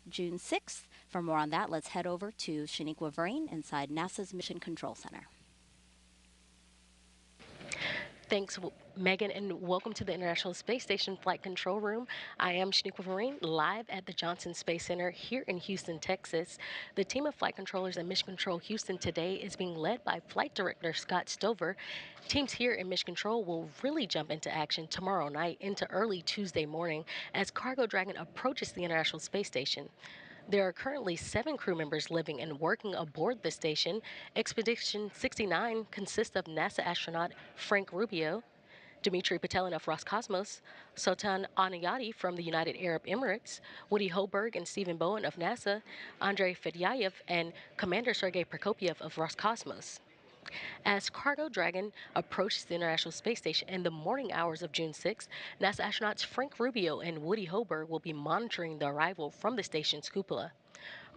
June 6th. For more on that, let's head over to Shaniqua Vrain inside NASA's Mission Control Center. Thanks, Megan, and welcome to the International Space Station Flight Control Room. I am Shaniqua Marine, live at the Johnson Space Center here in Houston, Texas. The team of flight controllers at Mission Control Houston today is being led by Flight Director Scott Stover. Teams here in Mission Control will really jump into action tomorrow night into early Tuesday morning as Cargo Dragon approaches the International Space Station. There are currently 7 crew members living and working aboard the station. Expedition 69 consists of NASA astronaut Frank Rubio, Dmitry Petelin of Roscosmos, Sultan Anayati from the United Arab Emirates, Woody Hoberg and Stephen Bowen of NASA, Andrei Fedyaev, and Commander Sergei Prokopyev of Roscosmos. As Cargo Dragon approaches the International Space Station in the morning hours of June 6, NASA astronauts Frank Rubio and Woody Hoberg will be monitoring the arrival from the station's cupola.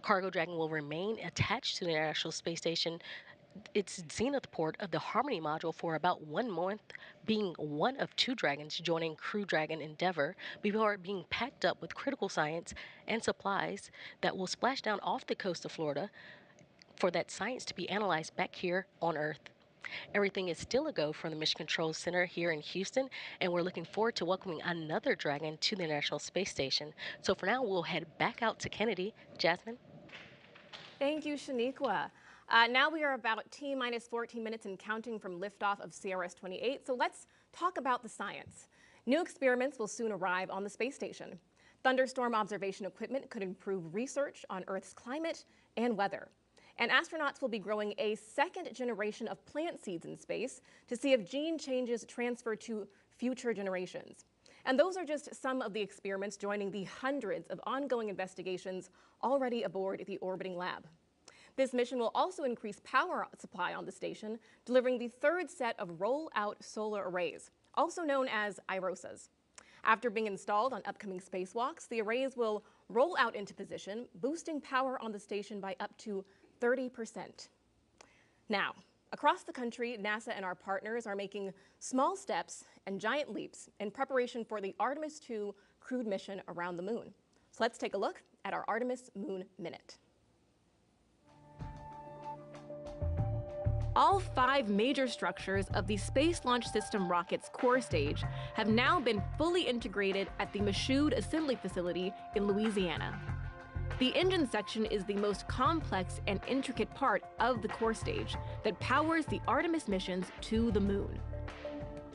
Cargo Dragon will remain attached to the International Space Station, its zenith port of the Harmony module, for about 1 month, being one of 2 Dragons joining Crew Dragon Endeavour before being packed up with critical science and supplies that will splash down off the coast of Florida for that science to be analyzed back here on Earth. Everything is still a go from the Mission Control Center here in Houston, and we're looking forward to welcoming another Dragon to the International Space Station. So for now, we'll head back out to Kennedy. Jasmine? Thank you, Shaniqua. Now we are about T-minus 14 minutes and counting from liftoff of CRS-28, so let's talk about the science. New experiments will soon arrive on the space station. Thunderstorm observation equipment could improve research on Earth's climate and weather. And astronauts will be growing a second generation of plant seeds in space to see if gene changes transfer to future generations. And those are just some of the experiments joining the hundreds of ongoing investigations already aboard the orbiting lab. This mission will also increase power supply on the station, delivering the 3rd set of roll-out solar arrays, also known as IROSAs. After being installed on upcoming spacewalks, the arrays will roll out into position, boosting power on the station by up to 30%. Now, across the country, NASA and our partners are making small steps and giant leaps in preparation for the Artemis II crewed mission around the moon. So let's take a look at our Artemis Moon Minute. All 5 major structures of the Space Launch System rocket's core stage have now been fully integrated at the Michoud Assembly Facility in Louisiana. The engine section is the most complex and intricate part of the core stage that powers the Artemis missions to the moon.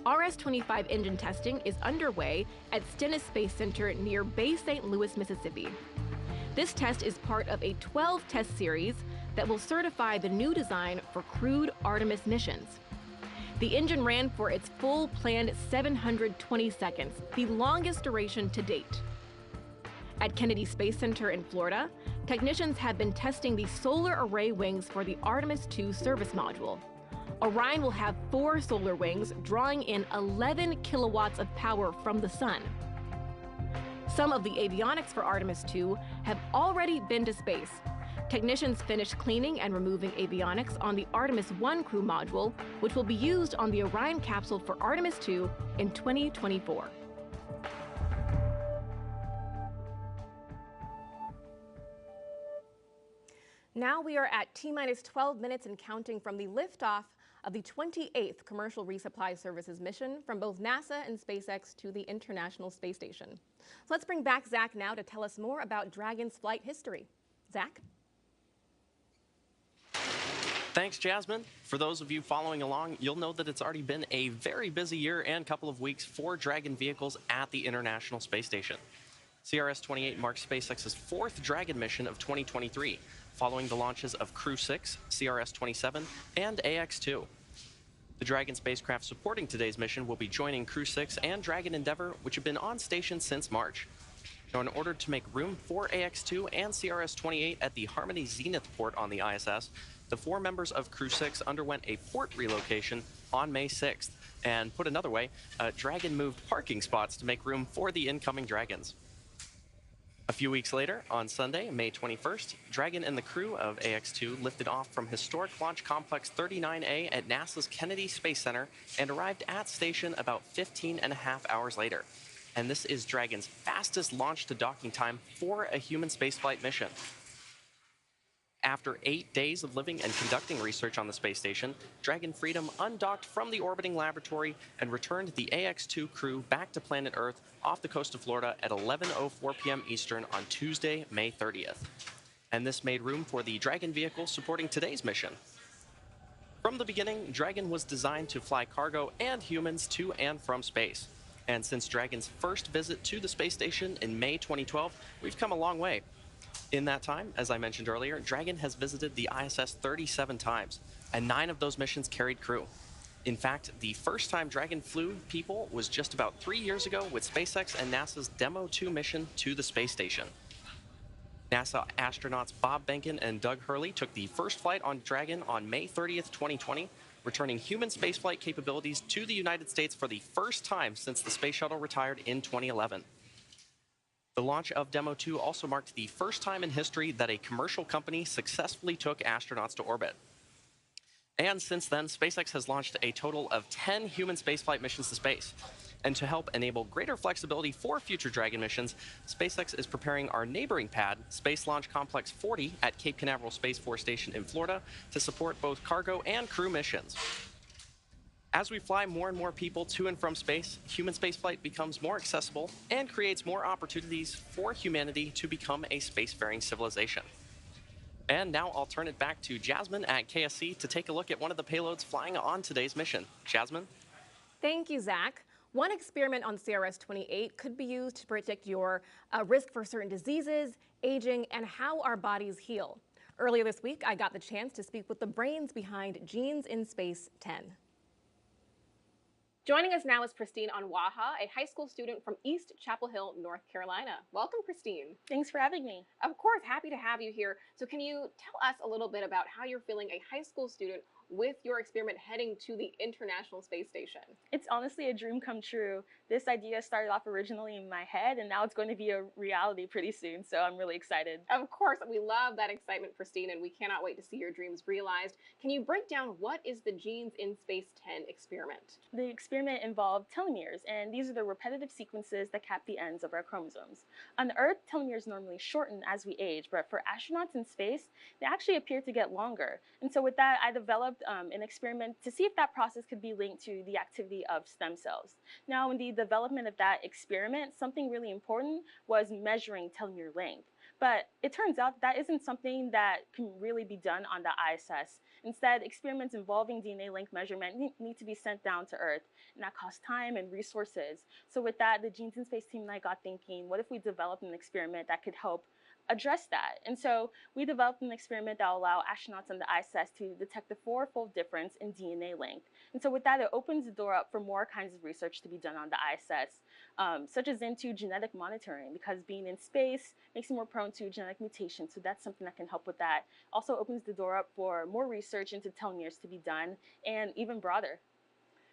RS-25 engine testing is underway at Stennis Space Center near Bay St. Louis, Mississippi. This test is part of a 12-test series that will certify the new design for crewed Artemis missions. The engine ran for its full planned 720 seconds, the longest duration to date. At Kennedy Space Center in Florida, technicians have been testing the solar array wings for the Artemis II service module. Orion will have 4 solar wings, drawing in 11 kilowatts of power from the sun. Some of the avionics for Artemis II have already been to space. Technicians finished cleaning and removing avionics on the Artemis I crew module, which will be used on the Orion capsule for Artemis II in 2024. Now we are at T-minus 12 minutes and counting from the liftoff of the 28th Commercial Resupply Services mission from both NASA and SpaceX to the International Space Station. So let's bring back Zach now to tell us more about Dragon's flight history. Zach? Thanks, Jasmine. For those of you following along, you'll know that it's already been a very busy year and couple of weeks for Dragon vehicles at the International Space Station. CRS-28 marks SpaceX's 4th Dragon mission of 2023, following the launches of Crew 6, CRS-27, and AX-2. The Dragon spacecraft supporting today's mission will be joining Crew 6 and Dragon Endeavour, which have been on station since March. Now, in order to make room for AX-2 and CRS-28 at the Harmony Zenith port on the ISS, the 4 members of Crew 6 underwent a port relocation on May 6th. And put another way, Dragon moved parking spots to make room for the incoming Dragons. A few weeks later, on Sunday, May 21st, Dragon and the crew of AX-2 lifted off from historic Launch Complex 39A at NASA's Kennedy Space Center and arrived at station about 15 and a half hours later. and this is Dragon's fastest launch to docking time for a human spaceflight mission. After 8 days of living and conducting research on the space station, Dragon Freedom undocked from the orbiting laboratory and returned the AX-2 crew back to planet Earth off the coast of Florida at 11:04 p.m. Eastern on Tuesday, May 30th. And this made room for the Dragon vehicle supporting today's mission. From the beginning, Dragon was designed to fly cargo and humans to and from space. And since Dragon's first visit to the space station in May 2012, we've come a long way. In that time, as I mentioned earlier, Dragon has visited the ISS 37 times, and 9 of those missions carried crew. In fact, the first time Dragon flew people was just about 3 years ago with SpaceX and NASA's Demo 2 mission to the space station. NASA astronauts Bob Behnken and Doug Hurley took the first flight on Dragon on May 30th, 2020, returning human spaceflight capabilities to the United States for the first time since the space shuttle retired in 2011. The launch of Demo 2 also marked the first time in history that a commercial company successfully took astronauts to orbit. And since then, SpaceX has launched a total of 10 human spaceflight missions to space. And to help enable greater flexibility for future Dragon missions, SpaceX is preparing our neighboring pad, Space Launch Complex 40 at Cape Canaveral Space Force Station in Florida, to support both cargo and crew missions. As we fly more and more people to and from space, human spaceflight becomes more accessible and creates more opportunities for humanity to become a spacefaring civilization. And now I'll turn it back to Jasmine at KSC to take a look at one of the payloads flying on today's mission. Jasmine? Thank you, Zach. One experiment on CRS-28 could be used to predict your risk for certain diseases, aging, and how our bodies heal. Earlier this week, I got the chance to speak with the brains behind Genes in Space 10. Joining us now is Christine Anwaha, a high school student from East Chapel Hill, North Carolina. Welcome, Christine. Thanks for having me. Of course, happy to have you here. So can you tell us a little bit about how you're feeling a high school student with your experiment heading to the International Space Station? It's honestly a dream come true. This idea started off originally in my head, and now it's going to be a reality pretty soon, so I'm really excited. Of course, we love that excitement, Christine, and we cannot wait to see your dreams realized. Can you break down what is the Genes in Space 10 experiment? The experiment involved telomeres, and these are the repetitive sequences that cap the ends of our chromosomes. On Earth, telomeres normally shorten as we age, but for astronauts in space, they actually appear to get longer. And so with that, I developed an experiment to see if that process could be linked to the activity of stem cells. Now, in the development of that experiment, something really important was measuring telomere length. But it turns out that isn't something that can really be done on the ISS. Instead, experiments involving DNA length measurement need to be sent down to Earth, and that costs time and resources. So with that, the Genes in Space team and I got thinking, what if we developed an experiment that could help address that? And so we developed an experiment that will allow astronauts on the ISS to detect the 4-fold difference in DNA length. And so with that, it opens the door up for more kinds of research to be done on the ISS, such as into genetic monitoring, because being in space makes you more prone to genetic mutations. So that's something that can help with that. Also opens the door up for more research into telomeres to be done, and even broader.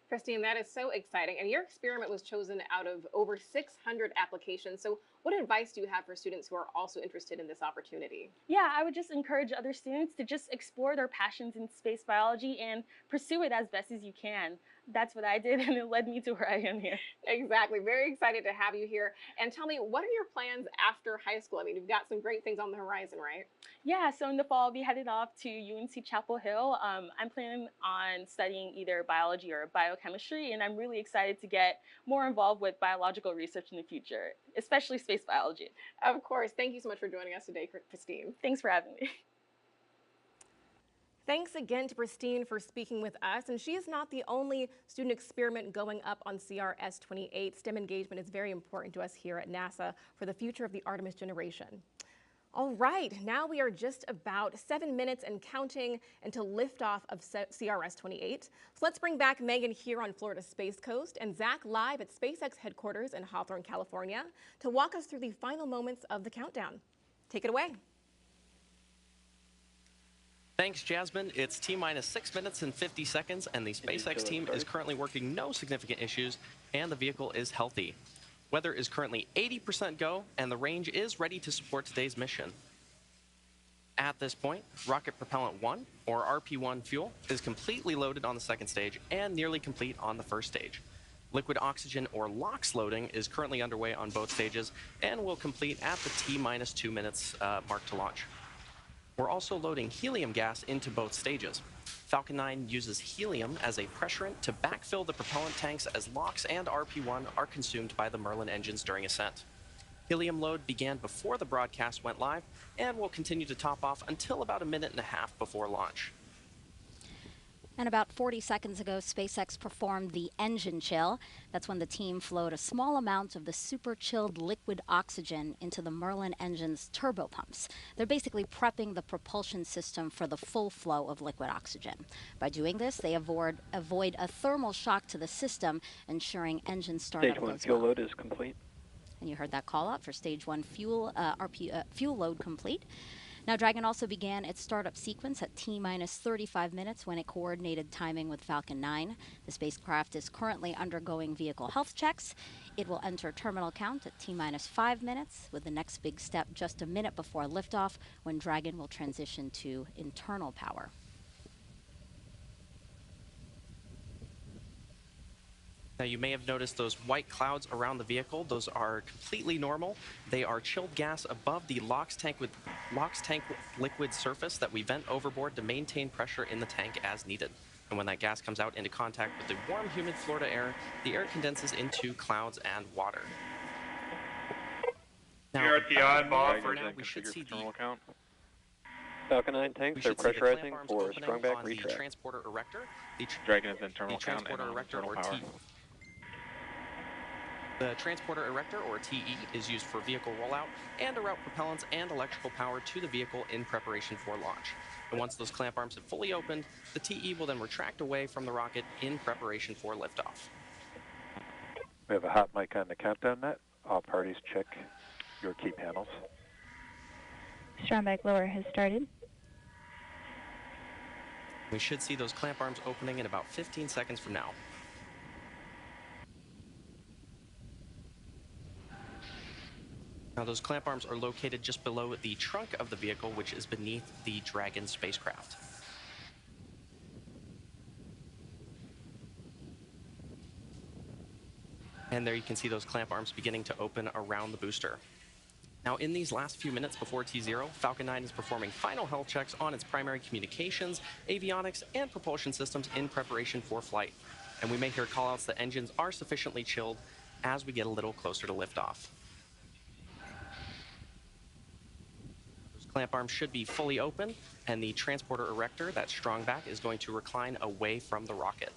Christine, that is so exciting. And your experiment was chosen out of over 600 applications. So what advice do you have for students who are also interested in this opportunity? Yeah, I would just encourage other students to just explore their passions in space biology and pursue it as best as you can. That's what I did, and it led me to where I am here. Exactly. Very excited to have you here. And tell me, what are your plans after high school? I mean, you've got some great things on the horizon, right? Yeah, so in the fall, I'll be headed off to UNC Chapel Hill. I'm planning on studying either biology or biochemistry, and I'm really excited to get more involved with biological research in the future, especially space biology. Of course. Thank you so much for joining us today, Christine. Thanks for having me. Thanks again to Christine for speaking with us. And she is not the only student experiment going up on CRS-28. STEM engagement is very important to us here at NASA for the future of the Artemis generation. All right, now we are just about 7 minutes and counting until liftoff of CRS-28. So let's bring back Megan here on Florida's Space Coast and Zach live at SpaceX headquarters in Hawthorne, California, to walk us through the final moments of the countdown. Take it away. Thanks, Jasmine. It's T-minus 6 minutes and 50 seconds, and the SpaceX team is currently working no significant issues, and the vehicle is healthy. Weather is currently 80% go, and the range is ready to support today's mission. At this point, Rocket Propellant 1, or RP-1 fuel, is completely loaded on the second stage and nearly complete on the first stage. Liquid oxygen or LOX loading is currently underway on both stages and will complete at the T-2 minutes mark to launch. We're also loading helium gas into both stages. Falcon 9 uses helium as a pressurant to backfill the propellant tanks as LOX and RP-1 are consumed by the Merlin engines during ascent. Helium load began before the broadcast went live and will continue to top off until about a minute and a half before launch. And about 40 seconds ago, SpaceX performed the engine chill. That's when the team flowed a small amount of the super chilled liquid oxygen into the Merlin engine's turbopumps. They're basically prepping the propulsion system for the full flow of liquid oxygen. By doing this, they avoid a thermal shock to the system, ensuring engine startup Stage 1 goes fuel well. load is complete. And you heard that call out for stage 1 fuel load complete. Now, Dragon also began its startup sequence at T-minus 35 minutes when it coordinated timing with Falcon 9. The spacecraft is currently undergoing vehicle health checks. It will enter terminal count at T-minus 5 minutes, with the next big step just a minute before liftoff, when Dragon will transition to internal power. Now, you may have noticed those white clouds around the vehicle. Those are completely normal. They are chilled gas above the LOX tank liquid surface that we vent overboard to maintain pressure in the tank as needed. And when that gas comes out into contact with the warm, humid Florida air, the air condenses into clouds and water. Now, Here at the eye, Bob. for now, we should see the Count. Falcon 9 tanks are pressurizing for strongback the retract. transporter erector. Dragon is internal count and transporter erector, internal or power. The transporter erector, or TE, is used for vehicle rollout and to route propellants and electrical power to the vehicle in preparation for launch. And once those clamp arms have fully opened, the TE will then retract away from the rocket in preparation for liftoff. We have a hot mic on the countdown net. All parties check your key panels. Strongback lower has started. We should see those clamp arms opening in about 15 seconds from now. Now, those clamp arms are located just below the trunk of the vehicle, which is beneath the Dragon spacecraft. And there you can see those clamp arms beginning to open around the booster. Now, in these last few minutes before T0, Falcon 9 is performing final health checks on its primary communications, avionics, and propulsion systems in preparation for flight. And we may hear callouts that engines are sufficiently chilled as we get a little closer to liftoff. Those clamp arms should be fully open, and the transporter erector, that strongback, is going to recline away from the rocket.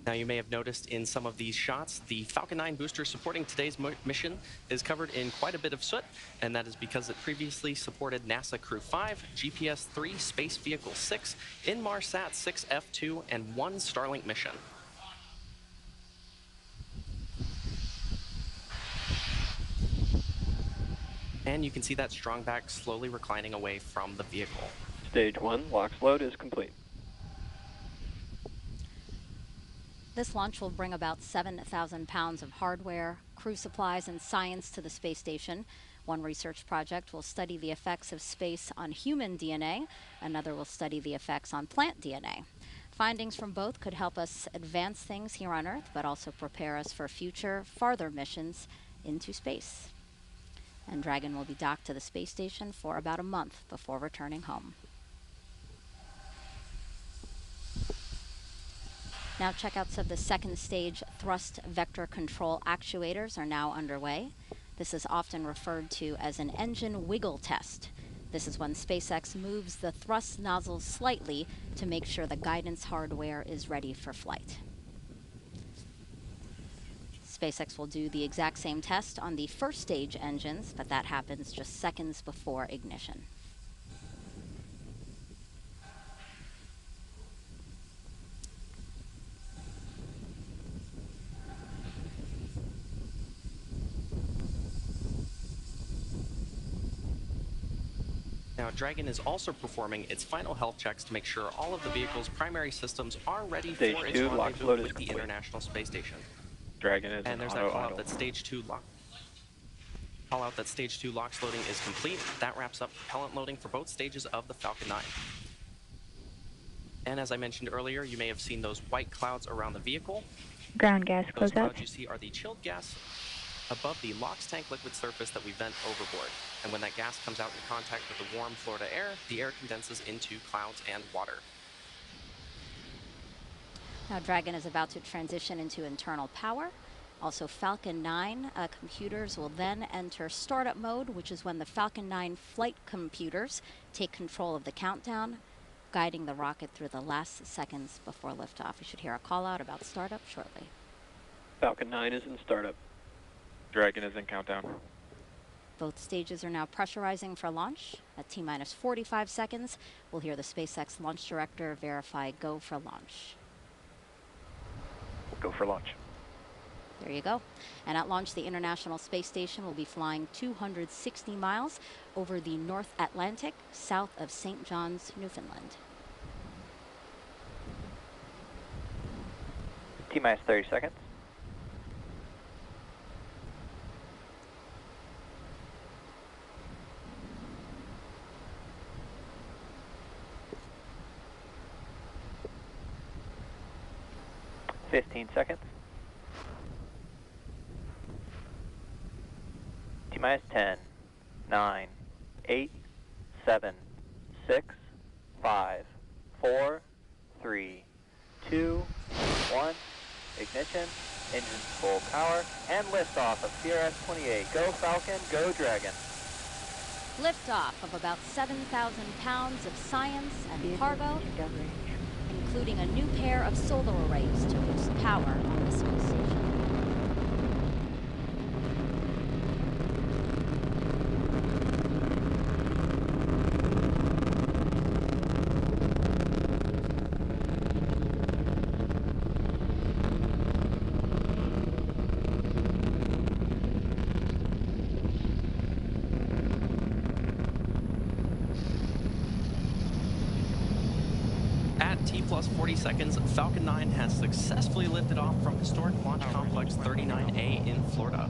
Now, you may have noticed in some of these shots, the Falcon 9 booster supporting today's mission is covered in quite a bit of soot, and that is because it previously supported NASA Crew 5, GPS-3, Space Vehicle 6, Inmarsat 6 F2, and 1 Starlink mission. And you can see that strongback slowly reclining away from the vehicle. Stage 1 LOX load is complete. This launch will bring about 7,000 pounds of hardware, crew supplies, and science to the space station. One research project will study the effects of space on human DNA. Another will study the effects on plant DNA. Findings from both could help us advance things here on Earth, but also prepare us for future, farther missions into space. And Dragon will be docked to the space station for about a month before returning home. Now, checkouts of the second stage thrust vector control actuators are now underway. This is often referred to as an engine wiggle test. This is when SpaceX moves the thrust nozzles slightly to make sure the guidance hardware is ready for flight. SpaceX will do the exact same test on the first stage engines, but that happens just seconds before ignition. Now, Dragon is also performing its final health checks to make sure all of the vehicle's primary systems are ready Stage for its 2 LOX rendezvous load with is the complete. International Space Station. Dragon is And there's that call out that Stage 2 LOX loading is complete. That wraps up propellant loading for both stages of the Falcon 9. And as I mentioned earlier, you may have seen those white clouds around the vehicle. Ground gas Those closeout. clouds you see are the chilled gas above the LOX tank liquid surface that we vent overboard. And when that gas comes out in contact with the warm Florida air, the air condenses into clouds and water. Now Dragon is about to transition into internal power. Also Falcon 9 computers will then enter startup mode, which is when the Falcon 9 flight computers take control of the countdown, guiding the rocket through the last seconds before liftoff. You should hear a call out about startup shortly. Falcon 9 is in startup. Dragon is in countdown. Both stages are now pressurizing for launch. At T-minus 45 seconds, we'll hear the SpaceX launch director verify go for launch. Go for launch. There you go. And at launch, the International Space Station will be flying 260 miles over the North Atlantic, south of St. John's, Newfoundland. T-minus 30 seconds. Fifteen seconds. T-minus 10, 9, 8, 7, 6, 5, 4, 3, 2, 1. Ignition, engines full power, and liftoff of CRS-28. Go Falcon, go Dragon. Liftoff of about 7,000 pounds of science and cargo, including a new pair of solar arrays to boost power on the space station. At T plus 40 seconds, Falcon 9 has successfully lifted off from historic Launch Complex 39A in Florida.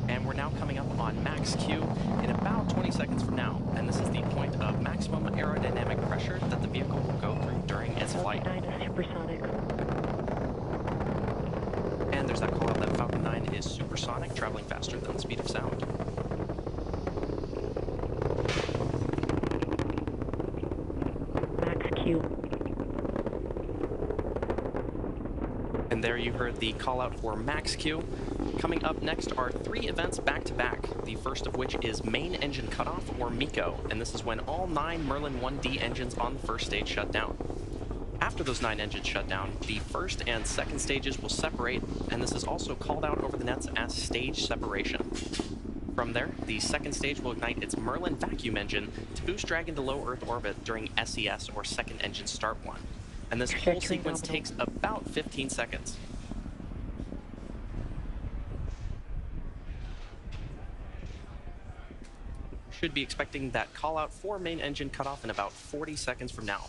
And we're now coming up on max Q in about 20 seconds from now. And this is the point of maximum aerodynamic pressure that the vehicle will go through during its flight. Falcon 9 is supersonic. And there's that call out that Falcon 9 is supersonic, traveling faster than the speed of sound. Max Q. And there you heard the call out for max Q. Coming up next are 3 events back to back, the first of which is main engine cutoff, or MECO, and this is when all 9 Merlin 1D engines on the first stage shut down. After those 9 engines shut down, the first and second stages will separate, and this is also called out over the nets as stage separation. From there, the second stage will ignite its Merlin vacuum engine to boost Dragon to low Earth orbit during SES, or second engine start 1. And this whole sequence takes about 15 seconds. Should be expecting that call out for main engine cutoff in about 40 seconds from now.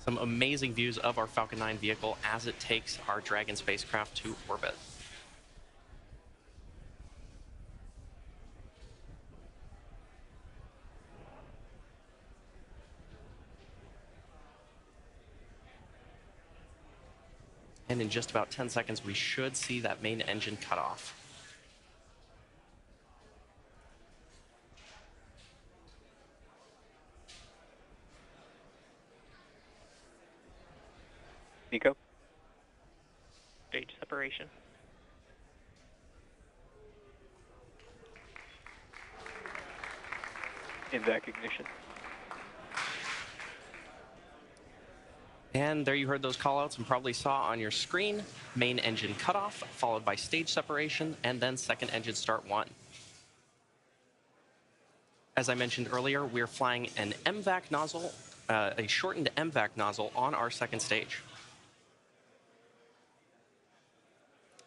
Some amazing views of our Falcon 9 vehicle as it takes our Dragon spacecraft to orbit. And in just about 10 seconds, we should see that main engine cut off. MECO. Stage separation. INVAC ignition. And there you heard those callouts and probably saw on your screen, main engine cutoff, followed by stage separation, and then second engine start 1. As I mentioned earlier, we're flying an MVAC nozzle, a shortened MVAC nozzle on our second stage.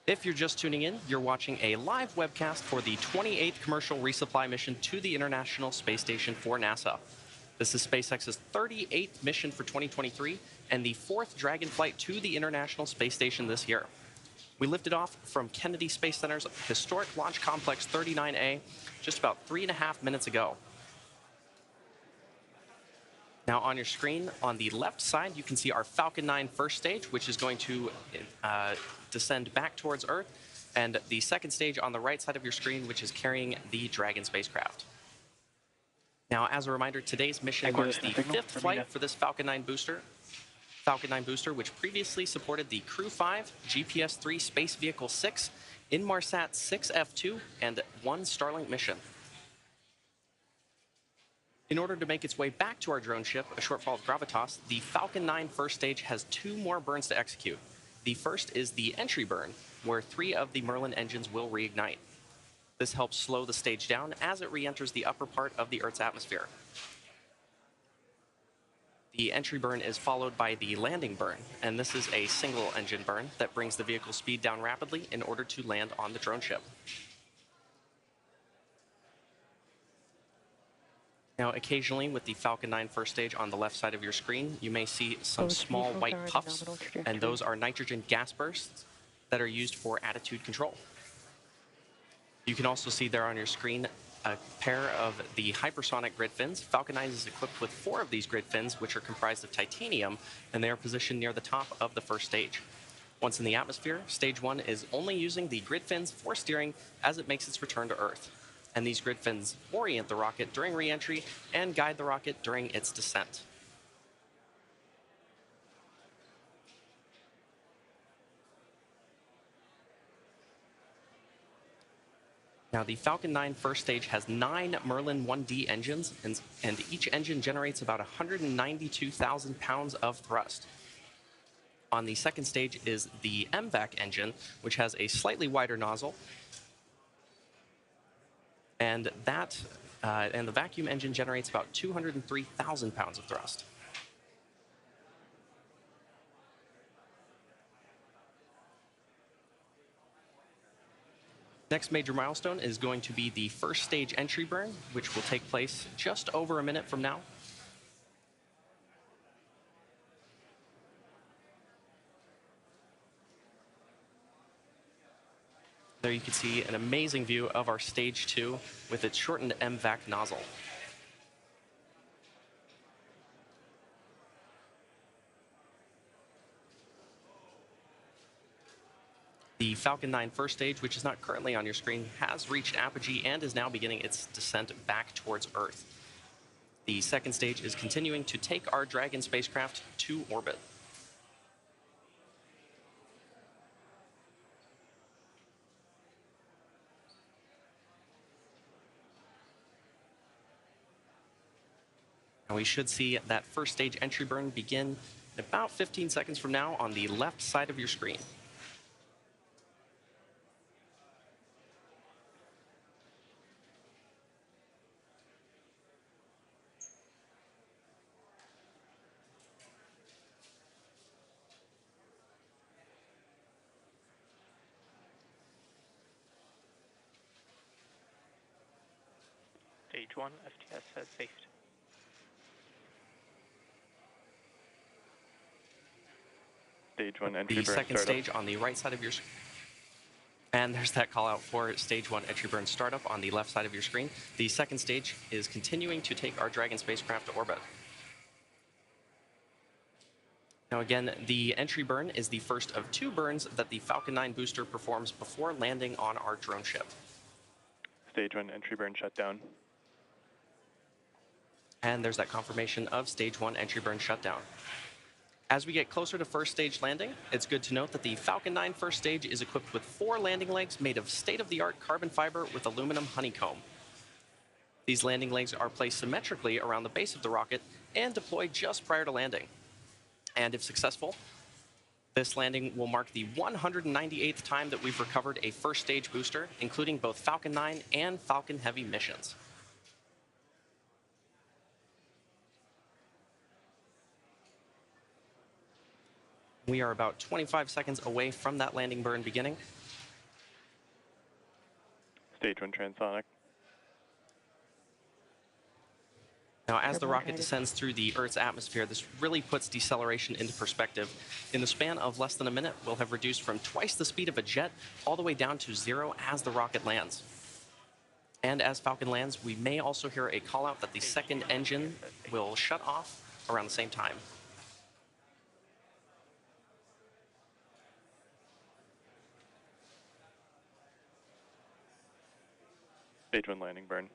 If you're just tuning in, you're watching a live webcast for the 28th commercial resupply mission to the International Space Station for NASA. This is SpaceX's 38th mission for 2023 and the 4th Dragon flight to the International Space Station this year. We lifted off from Kennedy Space Center's historic Launch Complex 39A just about 3.5 minutes ago. Now on your screen, on the left side, you can see our Falcon 9 first stage, which is going to descend back towards Earth, and the second stage on the right side of your screen, which is carrying the Dragon spacecraft. Now, as a reminder, today's mission marks the 5th flight for this Falcon 9 booster. Falcon 9 booster, which previously supported the Crew 5, GPS-3 Space Vehicle 6, Inmarsat 6F2, and 1 Starlink mission. In order to make its way back to our drone ship, a shortfall of gravitas, the Falcon 9 first stage has 2 more burns to execute. The first is the entry burn, where 3 of the Merlin engines will reignite. This helps slow the stage down as it re-enters the upper part of the Earth's atmosphere. The entry burn is followed by the landing burn, and this is a single engine burn that brings the vehicle's speed down rapidly in order to land on the drone ship. Now, occasionally with the Falcon 9 first stage on the left side of your screen, you may see some small white puffs, and those are nitrogen gas bursts that are used for attitude control. You can also see there on your screen a pair of the hypersonic grid fins. Falcon 9 is equipped with 4 of these grid fins, which are comprised of titanium, and they are positioned near the top of the first stage. Once in the atmosphere, stage 1 is only using the grid fins for steering as it makes its return to Earth. And these grid fins orient the rocket during re-entry and guide the rocket during its descent. Now, the Falcon 9 first stage has 9 Merlin 1D engines, and each engine generates about 192,000 pounds of thrust. On the second stage is the MVAC engine, which has a slightly wider nozzle, and the vacuum engine generates about 203,000 pounds of thrust. Next major milestone is going to be the first stage entry burn, which will take place just over a minute from now. There you can see an amazing view of our stage 2 with its shortened MVAC nozzle. The Falcon 9 first stage, which is not currently on your screen, has reached apogee and is now beginning its descent back towards Earth. The second stage is continuing to take our Dragon spacecraft to orbit. And we should see that first stage entry burn begin about 15 seconds from now on the left side of your screen. Stage 1, FTS has safed. Stage 1 entry The burn second startup. stage on the right side of your screen. And there's that call out for stage 1 entry burn startup on the left side of your screen. The second stage is continuing to take our Dragon spacecraft to orbit. Now again, the entry burn is the first of 2 burns that the Falcon 9 booster performs before landing on our drone ship. Stage 1 entry burn shutdown. And there's that confirmation of stage 1 entry burn shutdown. As we get closer to first stage landing, it's good to note that the Falcon 9 first stage is equipped with 4 landing legs made of state-of-the-art carbon fiber with aluminum honeycomb. These landing legs are placed symmetrically around the base of the rocket and deployed just prior to landing. And if successful, this landing will mark the 198th time that we've recovered a first stage booster, including both Falcon 9 and Falcon Heavy missions. We are about 25 seconds away from that landing burn beginning. Stage 1 transonic. Now, as the rocket descends through the Earth's atmosphere, this really puts deceleration into perspective. In the span of less than a minute, we'll have reduced from twice the speed of a jet all the way down to 0 as the rocket lands. And as Falcon lands, we may also hear a call out that the second engine will shut off around the same time. Stage 1 landing burn.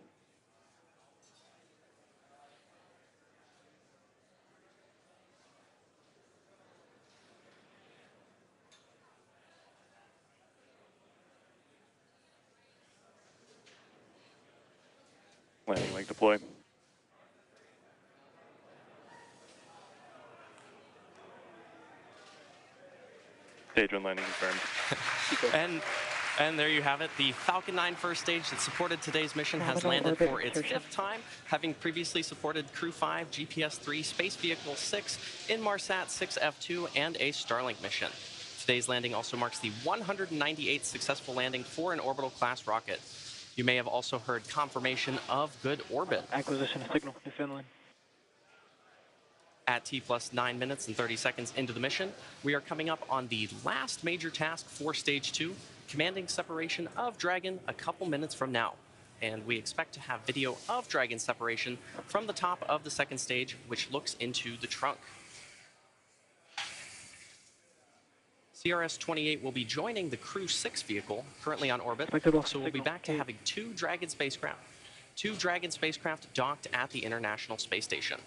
Landing leg deploy. Stage 1 landing confirmed. And there you have it. The Falcon 9 first stage that supported today's mission has landed for its 5th time, having previously supported Crew 5, GPS 3, Space Vehicle 6, Inmarsat 6F2, and a Starlink mission. Today's landing also marks the 198th successful landing for an orbital class rocket. You may have also heard confirmation of good orbit. Acquisition of signal, Newfoundland. At T plus 9 minutes and 30 seconds into the mission, we are coming up on the last major task for Stage 2, commanding separation of Dragon a couple minutes from now. And we expect to have video of Dragon separation from the top of the second stage, which looks into the trunk. CRS-28 will be joining the Crew 6 vehicle, currently on orbit, so we'll be back to having two Dragon spacecraft docked at the International Space Station.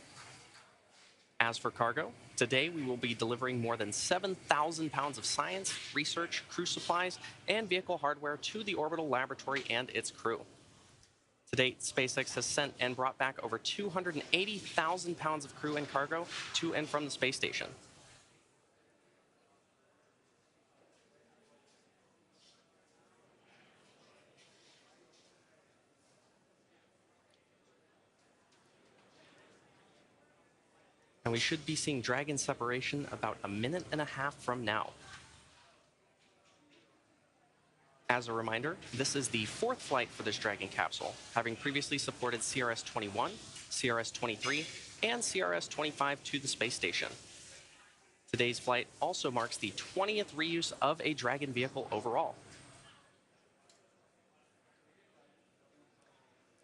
As for cargo, today we will be delivering more than 7,000 pounds of science, research, crew supplies, and vehicle hardware to the orbital laboratory and its crew. To date, SpaceX has sent and brought back over 280,000 pounds of crew and cargo to and from the space station. And we should be seeing Dragon separation about a minute and a half from now. As a reminder, this is the 4th flight for this Dragon capsule, having previously supported CRS-21, CRS-23, and CRS-25 to the space station. Today's flight also marks the 20th reuse of a Dragon vehicle overall.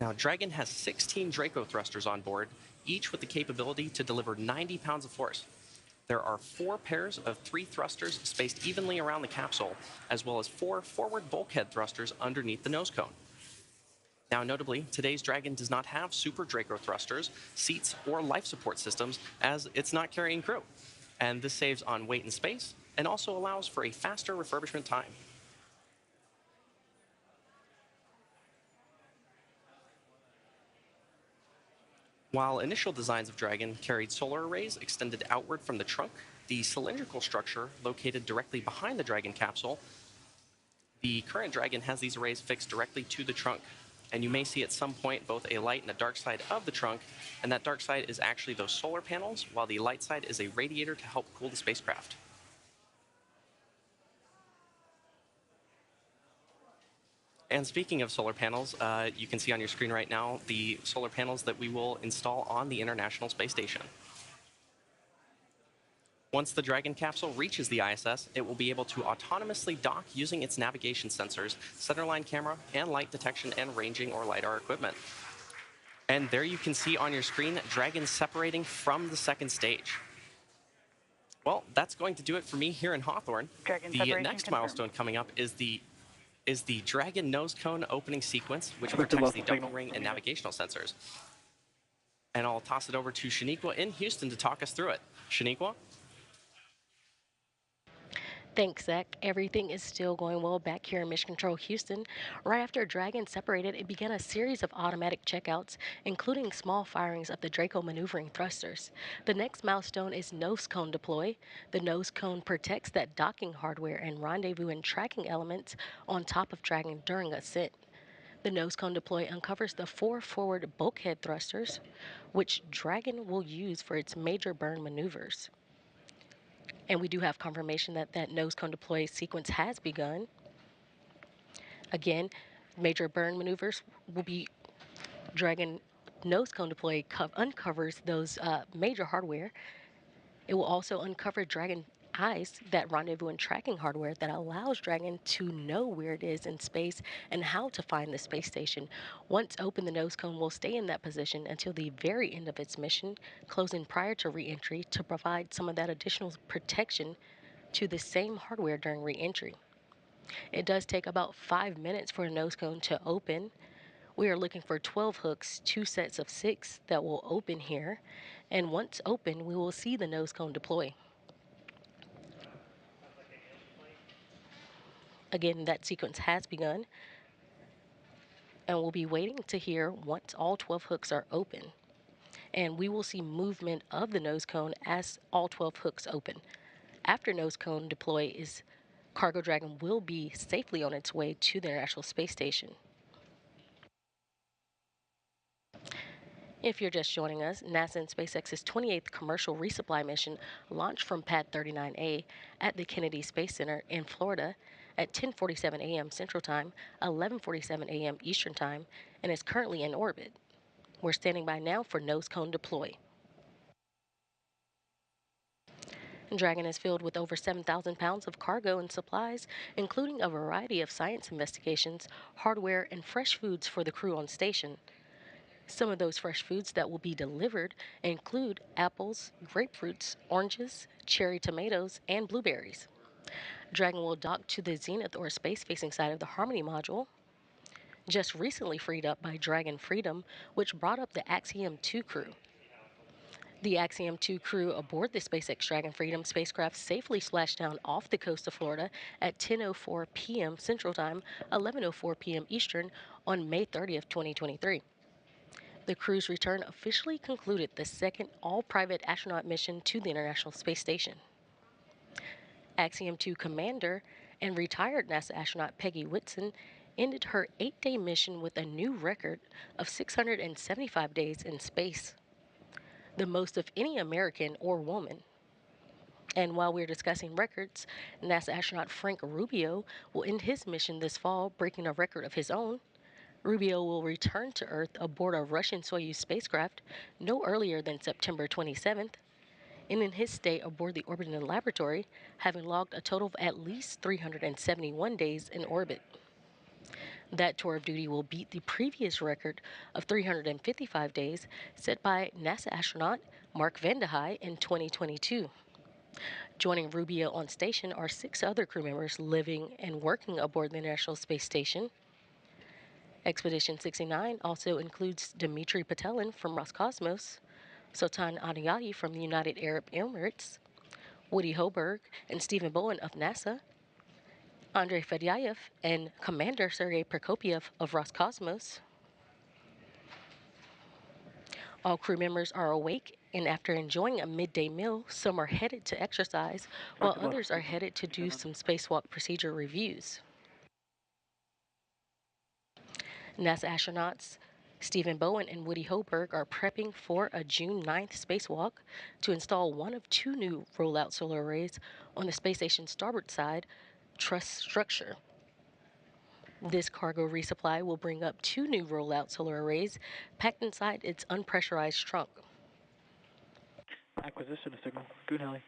Now, Dragon has 16 Draco thrusters on board, each with the capability to deliver 90 pounds of force. There are 4 pairs of 3 thrusters spaced evenly around the capsule, as well as 4 forward bulkhead thrusters underneath the nose cone. Now, notably, today's Dragon does not have super Draco thrusters, seats, or life support systems, as it's not carrying crew. And this saves on weight and space, and also allows for a faster refurbishment time. While initial designs of Dragon carried solar arrays extended outward from the trunk, the cylindrical structure located directly behind the Dragon capsule, the current Dragon has these arrays fixed directly to the trunk. And you may see at some point both a light and a dark side of the trunk, and that dark side is actually those solar panels, while the light side is a radiator to help cool the spacecraft. And speaking of solar panels, you can see on your screen right now the solar panels that we will install on the International Space Station. Once the Dragon capsule reaches the ISS, it will be able to autonomously dock using its navigation sensors, centerline camera, and light detection and ranging or LiDAR equipment. And there you can see on your screen Dragon separating from the second stage. Well, that's going to do it for me here in Hawthorne. The next milestone coming up is the Dragon nose cone opening sequence, which protects the double ring and navigational sensors. And I'll toss it over to Shaniqua in Houston to talk us through it. Shaniqua? Thanks, Zach. Everything is still going well back here in Mission Control Houston. Right after Dragon separated, it began a series of automatic checkouts, including small firings of the Draco maneuvering thrusters. The next milestone is nose cone deploy. The nose cone protects that docking hardware and rendezvous and tracking elements on top of Dragon during ascent. The nose cone deploy uncovers the 4 forward bulkhead thrusters, which Dragon will use for its major burn maneuvers. And we do have confirmation that that nose cone deploy sequence has begun. Again, major burn maneuvers will be Dragon nose cone deploy uncovers those major hardware. It will also uncover Dragon eyes, that rendezvous and tracking hardware that allows Dragon to know where it is in space and how to find the space station. Once open, the nose cone will stay in that position until the very end of its mission, closing prior to re-entry to provide some of that additional protection to the same hardware during re-entry. It does take about 5 minutes for a nose cone to open. We are looking for 12 hooks, 2 sets of 6 that will open here. And once open, we will see the nose cone deploy. Again, that sequence has begun, and we'll be waiting to hear once all 12 hooks are open. And we will see movement of the nose cone as all 12 hooks open. After nose cone deploy Cargo Dragon will be safely on its way to the International Space Station. If you're just joining us, NASA and SpaceX's 28th commercial resupply mission launched from Pad 39A at the Kennedy Space Center in Florida at 10:47 a.m. Central Time, 11:47 a.m. Eastern Time, and is currently in orbit. We're standing by now for nose cone deploy. Dragon is filled with over 7,000 pounds of cargo and supplies, including a variety of science investigations, hardware, and fresh foods for the crew on station. Some of those fresh foods that will be delivered include apples, grapefruits, oranges, cherry tomatoes, and blueberries. Dragon will dock to the zenith or space-facing side of the Harmony module, just recently freed up by Dragon Freedom, which brought up the Axiom 2 crew. The Axiom 2 crew aboard the SpaceX Dragon Freedom spacecraft safely splashed down off the coast of Florida at 10:04 p.m. Central Time, 11:04 p.m. Eastern on May 30th, 2023. The crew's return officially concluded the second all-private astronaut mission to the International Space Station. Axiom 2 commander and retired NASA astronaut Peggy Whitson ended her 8-day mission with a new record of 675 days in space, the most of any American or woman. And while we're discussing records, NASA astronaut Frank Rubio will end his mission this fall, breaking a record of his own. Rubio will return to Earth aboard a Russian Soyuz spacecraft no earlier than September 27th, and in his stay aboard the orbiting laboratory, having logged a total of at least 371 days in orbit. That tour of duty will beat the previous record of 355 days set by NASA astronaut Mark Vande Hei in 2022. Joining Rubio on station are 6 other crew members living and working aboard the International Space Station. Expedition 69 also includes Dmitry Patelin from Roscosmos, Sultan Adiyati from the United Arab Emirates, Woody Hoberg and Stephen Bowen of NASA, Andrei Fedyaev and Commander Sergei Prokopyev of Roscosmos. All crew members are awake, and after enjoying a midday meal, some are headed to exercise, while others are headed to do some spacewalk procedure reviews. NASA astronauts Stephen Bowen and Woody Hoberg are prepping for a June 9th spacewalk to install one of 2 new rollout solar arrays on the space station's starboard side truss structure. This cargo resupply will bring up 2 new rollout solar arrays packed inside its unpressurized trunk. Acquisition of signal. Goonheli.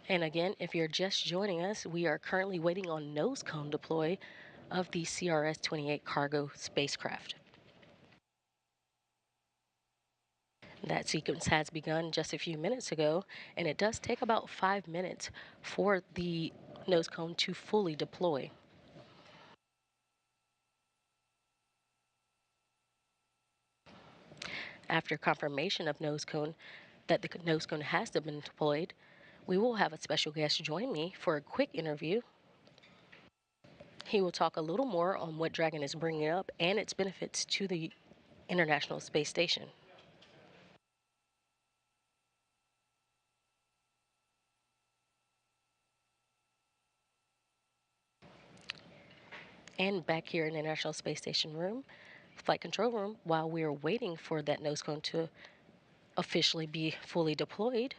And again, if you're just joining us, we are currently waiting on nose cone deploy of the CRS-28 cargo spacecraft. That sequence has begun just a few minutes ago, and it does take about 5 minutes for the nose cone to fully deploy. After confirmation of that the nose cone has been deployed, we will have a special guest join me for a quick interview. He will talk a little more on what Dragon is bringing up and its benefits to the International Space Station. And back here in the International Space Station room, flight control room, while we are waiting for that nose cone to officially be fully deployed,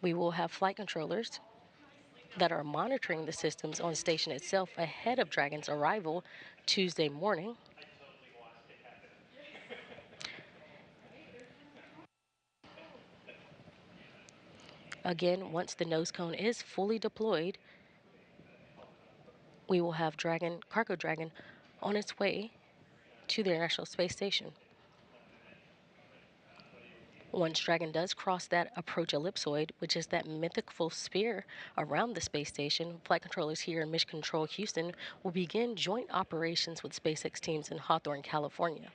we will have flight controllers that are monitoring the systems on station itself ahead of Dragon's arrival Tuesday morning. Again, once the nose cone is fully deployed, we will have Cargo Dragon on its way to the International Space Station. Once Dragon does cross that approach ellipsoid, which is that mythical sphere around the space station, flight controllers here in Mission Control Houston will begin joint operations with SpaceX teams in Hawthorne, California.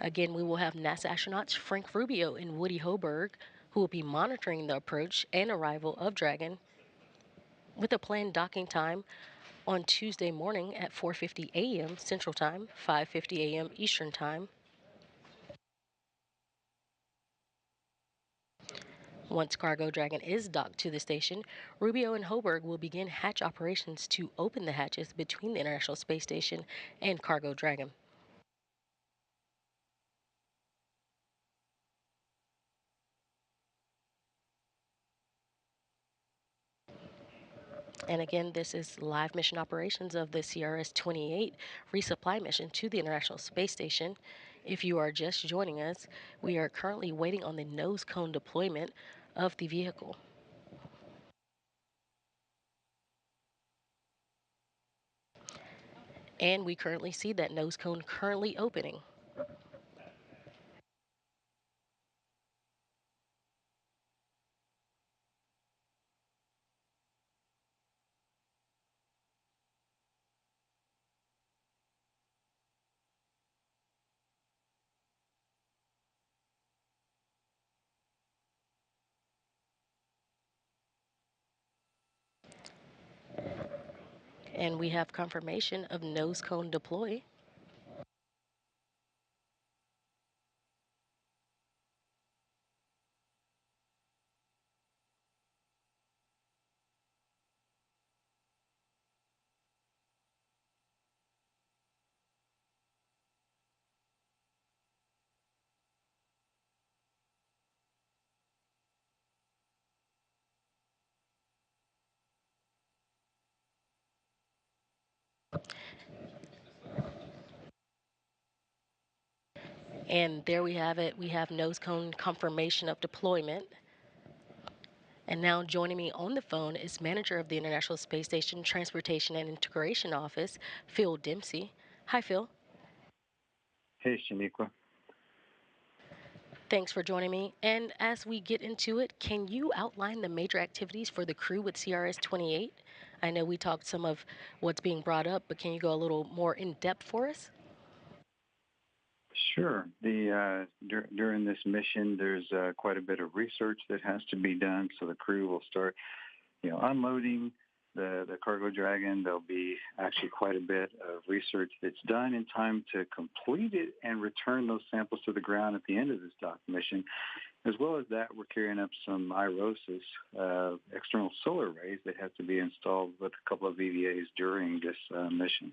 Again, we will have NASA astronauts Frank Rubio and Woody Hoberg, who will be monitoring the approach and arrival of Dragon with a planned docking time on Tuesday morning at 4:50 a.m. Central Time, 5:50 a.m. Eastern Time. Once Cargo Dragon is docked to the station, Rubio and Hoberg will begin hatch operations to open the hatches between the International Space Station and Cargo Dragon. And again, this is live mission operations of the CRS-28 resupply mission to the International Space Station. If you are just joining us, we are currently waiting on the nose cone deployment of the vehicle. And we currently see that nose cone currently opening. And we have confirmation of nose cone deploy. And there we have it. We have nose cone confirmation of deployment. And now joining me on the phone is manager of the International Space Station Transportation and Integration Office, Phil Dempsey. Hi, Phil. Hey, Shaniqua. Thanks for joining me. And as we get into it, can you outline the major activities for the crew with CRS-28? I know we talked some of what's being brought up, but can you go a little more in depth for us? Sure. During this mission, there's quite a bit of research that has to be done. So the crew will start, unloading the Cargo Dragon. There'll be actually quite a bit of research that's done in time to complete it and return those samples to the ground at the end of this dock mission. As well as that, we're carrying up some IROSAs, external solar arrays that have to be installed with a couple of EVAs during this mission.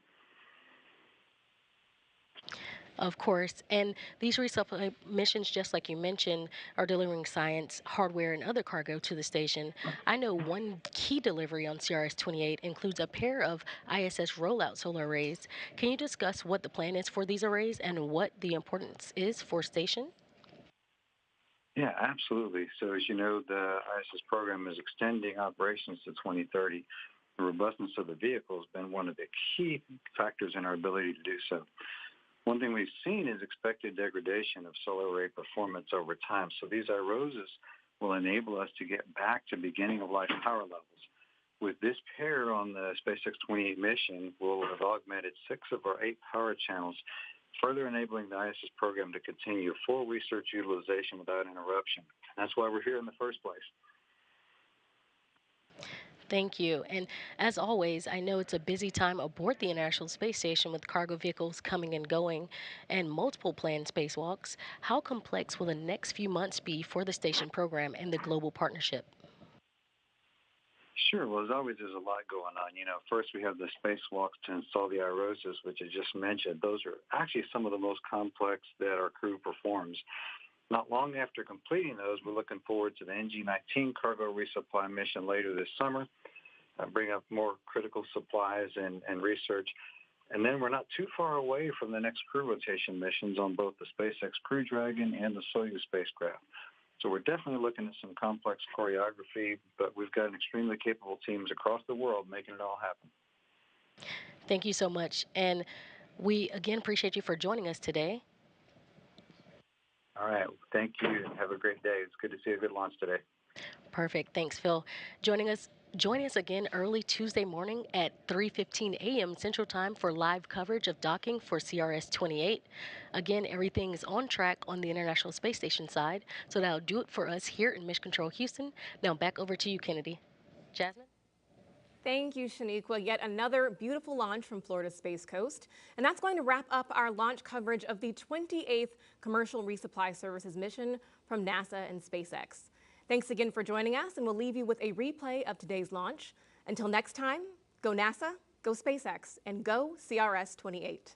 Of course. And these resupply missions, just like you mentioned, are delivering science, hardware, and other cargo to the station. I know one key delivery on CRS-28 includes a pair of ISS rollout solar arrays. Can you discuss what the plan is for these arrays and what the importance is for station? Yeah, absolutely. So as you know, the ISS program is extending operations to 2030. The robustness of the vehicle has been one of the key factors in our ability to do so. One thing we've seen is expected degradation of solar array performance over time. So these IROSAs will enable us to get back to beginning of life power levels. With this pair on the SpaceX 28 mission, we'll have augmented 6 of our 8 power channels, further enabling the ISS program to continue full research utilization without interruption. That's why we're here in the first place. Thank you. And as always, I know it's a busy time aboard the International Space Station with cargo vehicles coming and going and multiple planned spacewalks. How complex will the next few months be for the station program and the global partnership? Sure. Well, as always, there's a lot going on. First we have the spacewalks to install the IROSAs, which I just mentioned. Those are actually some of the most complex that our crew performs. Not long after completing those, we're looking forward to the NG-19 cargo resupply mission later this summer, bring up more critical supplies and research. And then we're not too far away from the next crew rotation missions on both the SpaceX Crew Dragon and the Soyuz spacecraft. So we're definitely looking at some complex choreography, but we've got an extremely capable teams across the world making it all happen. Thank you so much. And we again appreciate you for joining us today. All right. Thank you, and have a great day. It's good to see a good launch today. Perfect. Thanks, Phil. Join us again early Tuesday morning at 3:15 a.m. Central Time for live coverage of docking for CRS-28. Again, everything is on track on the International Space Station side, so that'll do it for us here in Mission Control Houston. Now back over to you, Kennedy. Jasmine? Thank you, Shaniqua. Yet another beautiful launch from Florida's Space Coast. And that's going to wrap up our launch coverage of the 28th Commercial Resupply Services mission from NASA and SpaceX. Thanks again for joining us, and we'll leave you with a replay of today's launch. Until next time, go NASA, go SpaceX, and go CRS-28.